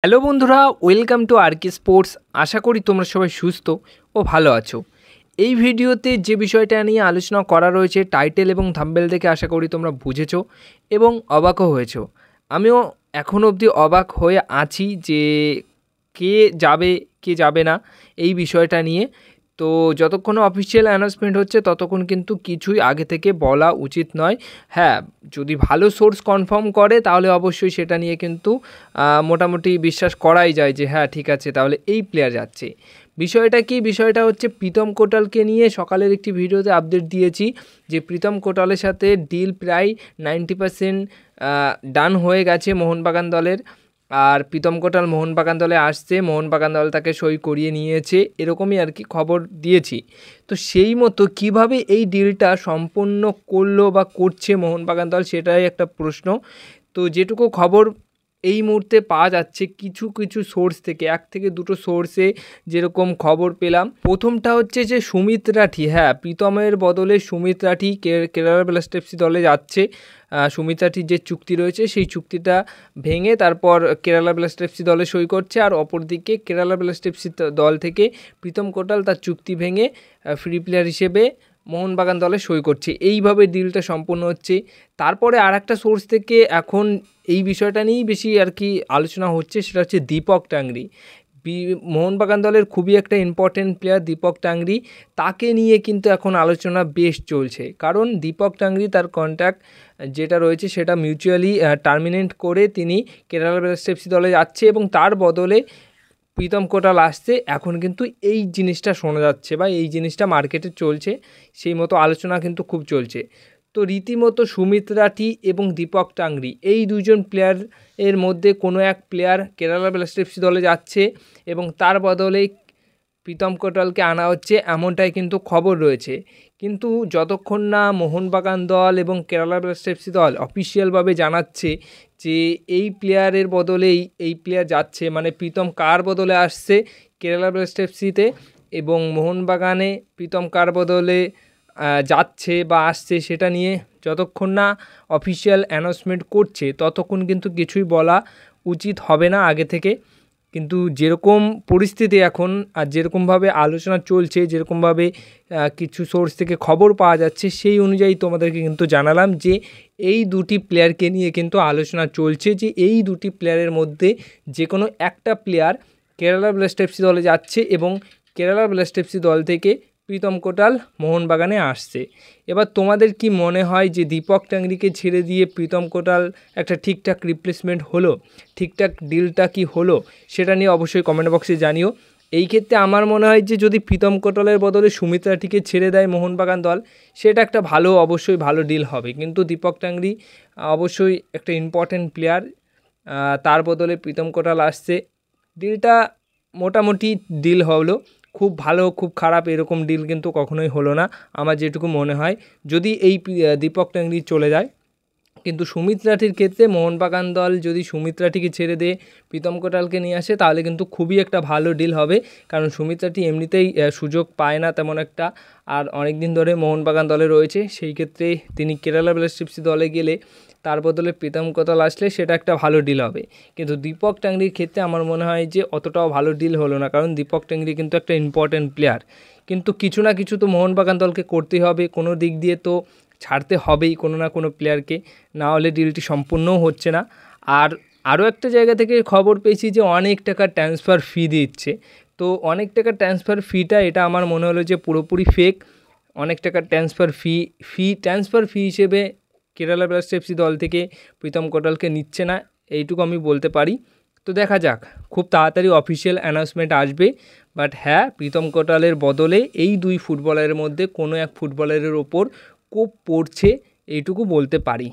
Hello বন্ধুরা, welcome to R K sports. আশা করি তোমরা সবাই সুস্থ ও ভালো আছো। এই ভিডিওতে যে বিষয়টা নিয়ে আলোচনা করা রয়েছে, টাইটেল এবং থাম্বনেল দেখে আশা করি তোমরা বুঝেছো এবং অবাকও হয়েছো। আমিও এখনও অবধি অবাক হয়ে আছি যে কে যাবে কে যাবে না এই বিষয়টা নিয়ে। তো যতক্ষণ অফিসিয়াল অ্যানাউন্সমেন্ট হচ্ছে ততক্ষণ কিন্তু কিছুই আগে থেকে বলা উচিত নয়। হ্যাঁ, যদি ভালো সোর্স কনফার্ম করে তাহলে অবশ্যই সেটা নিয়ে কিন্তু মোটামুটি বিশ্বাস করাই যায় যে হ্যাঁ ঠিক আছে, তাহলে এই প্লেয়ার যাচ্ছে। বিষয়টা কি, বিষয়টা হচ্ছে প্রীতম কোটালকে নিয়ে সকালের একটি ভিডিওতে আপডেট দিয়েছি যে প্রীতম কোটালের সাথে ডিল প্রায় 90% ডান হয়ে গেছে মোহনবাগান দলের। আর প্রীতম কোটাল মোহনবাগান দলে আসছে, মোহনবাগান দল তাকে সই করিয়ে নিয়েছে, এরকমই আর কি খবর দিয়েছি। তো সেই মতো কীভাবে এই ডিলটা সম্পূর্ণ করলো বা করছে মোহনবাগান দল, সেটাই একটা প্রশ্ন। তো যেটুকু খবর এই মুহূর্তে পাওয়া যাচ্ছে কিছু কিছু সোর্স থেকে, এক থেকে দুটো সোর্সে যেরকম খবর পেলাম, প্রথমটা হচ্ছে যে সুমিত রাঠি, হ্যাঁ প্রীতমের বদলে সুমিত রাঠি কেরালা ব্লাস্টার্স দলে যাচ্ছে। সুমিত রাঠির যে চুক্তি রয়েছে সেই চুক্তিটা ভেঙে তারপর কেরালা ব্লাস্টার্স দলে সই করছে, আর অপরদিকে কেরালা ব্লাস্টার্স দল থেকে প্রীতম কোটাল তার চুক্তি ভেঙে ফ্রি প্লেয়ার হিসেবে মোহনবাগান দলে সই করছে। এইভাবে ডিলটা সম্পূর্ণ হচ্ছে। তারপরে আর একটা সোর্স থেকে এখন এই বিষয়টা নিয়েই বেশি আর কি আলোচনা হচ্ছে, সেটা হচ্ছে দীপক টাংরি। মোহনবাগান দলের খুবই একটা ইম্পর্টেন্ট প্লেয়ার দীপক টাংরি, তাকে নিয়ে কিন্তু এখন আলোচনা বেশ চলছে। কারণ দীপক টাংরি তার কন্ট্রাক্ট যেটা রয়েছে সেটা মিউচুয়ালি টার্মিনেট করে তিনি কেরালা ব্লাস্টার্স দলে যাচ্ছে এবং তার বদলে প্রীতম কোটাল আসছে। এখন কিন্তু এই জিনিসটা শোনা যাচ্ছে বা এই জিনিসটা মার্কেটে চলছে, সেই মতো আলোচনা কিন্তু খুব চলছে। তো রীতিমতো সুমিত রাঠি এবং দীপক টাংরি এই দুজন প্লেয়ারের মধ্যে কোনো এক প্লেয়ার কেরালা ব্লাস্টার্স দলে যাচ্ছে এবং তার বদলে প্রীতম কোটালকে আনা হচ্ছে, এমনটাই কিন্তু খবর রয়েছে। কিন্তু যতক্ষণ না মোহনবাগান দল এবং কেরালা ব্লাস্টার্স দল অফিসিয়ালভাবে জানাচ্ছে যে এই প্লেয়ারের বদলেই এই প্লেয়ার যাচ্ছে, মানে প্রীতম কার বদলে আসছে কেরালা ব্লাস্টার্সতে এবং মোহনবাগানে প্রীতম কার বদলে যাচ্ছে বা আসছে, সেটা নিয়ে যতক্ষণ না অফিসিয়াল অ্যানাউন্সমেন্ট করছে ততক্ষণ কিন্তু কিছুই বলা উচিত হবে না আগে থেকে। কিন্তু যেরকম পরিস্থিতি এখন আর যেরকমভাবে আলোচনা চলছে, যেরকমভাবে কিছু সোর্স থেকে খবর পাওয়া যাচ্ছে, সেই অনুযায়ী তোমাদেরকে কিন্তু জানালাম যে এই দুটি প্লেয়ারকে নিয়ে কিন্তু আলোচনা চলছে যে এই দুটি প্লেয়ারের মধ্যে যে কোনো একটা প্লেয়ার কেরালা ব্লাস্টার্স দলে যাচ্ছে এবং কেরালা ব্লাস্টার্স দল থেকে প্রীতম কোটাল মোহনবাগানে আসছে। এবার তোমাদের কি মনে হয় যে দীপক টাংরিকে ছেড়ে দিয়ে প্রীতম কোটাল একটা ঠিকঠাক রিপ্লেসমেন্ট হলো, ঠিকঠাক ডিলটা কি হলো, সেটা নিয়ে অবশ্যই কমেন্ট বক্সে জানিও। এই ক্ষেত্রে আমার মনে হয় যে যদি প্রীতম কোটালের বদলে সুমিত রাঠিকে ছেড়ে দেয় মোহনবাগান দল, সেটা একটা অবশ্যই ভালো ডিল হবে। কিন্তু দীপক টাংরি অবশ্যই একটা ইম্পর্ট্যান্ট প্লেয়ার, তার বদলে প্রীতম কোটাল আসছে, ডিলটা মোটামুটি ডিল হলো। খুব ভালো খুব খারাপ এরকম ডিল কিন্তু কখনোই হলো না আমার যেটুকু মনে হয়, যদি এই দীপক টাংরি চলে যায়। কিন্তু সুমিত রাঠির ক্ষেত্রে মোহনবাগান দল যদি সুমিত রাঠিকে ছেড়ে দিয়ে প্রীতম কোটালকে নিয়ে আসে তাহলে কিন্তু খুবই একটা ভালো ডিল হবে। কারণ সুমিত রাঠি এমনিতেই সুযোগ পায় না তেমন একটা, আর অনেক দিন ধরে মোহনবাগান দলে রয়েছে, সেই ক্ষেত্রে তিনি কেরালা ব্লাস্টার্স দলে গেলে তার বদলে প্রীতম কোটাল আসলে সেটা একটা ভালো ডিল হবে। কিন্তু দীপক টাংরির ক্ষেত্রে আমার মনে হয় যে অতটাও ভালো ডিল হলো না, কারণ দীপক টাংরি কিন্তু একটা ইম্পর্ট্যান্ট প্লেয়ার। কিন্তু কিছু না কিছু তো মোহনবাগান দলকে করতেই হবে, কোনো দিক দিয়ে তো ছাড়তে হবেই কোনো না কোনো প্লেয়ারকে, না হলে ডিলটি সম্পূর্ণও হচ্ছে না। আর আরও একটা জায়গা থেকে খবর পেয়েছি যে অনেক টাকা ট্রান্সফার ফি দিচ্ছে। তো অনেক টাকা ট্রান্সফার ফিটা এটা আমার মনে হলো যে পুরোপুরি ফেক। অনেক টাকা ট্রান্সফার ফি হিসেবে কেরালা ব্লাস্টার্স দল থেকে প্রীতম কোটালকে নিচ্ছে না, এইটুকু আমি বলতে পারি। তো দেখা যাক, খুব তাড়াতাড়ি অফিসিয়াল অ্যানাউন্সমেন্ট আসবে। বাট হ্যাঁ, প্রীতম কোটালের বদলে এই দুই ফুটবলারের মধ্যে কোনো এক ফুটবলারের ওপর কোপ পড়ছে, এইটুকু বলতে পারি।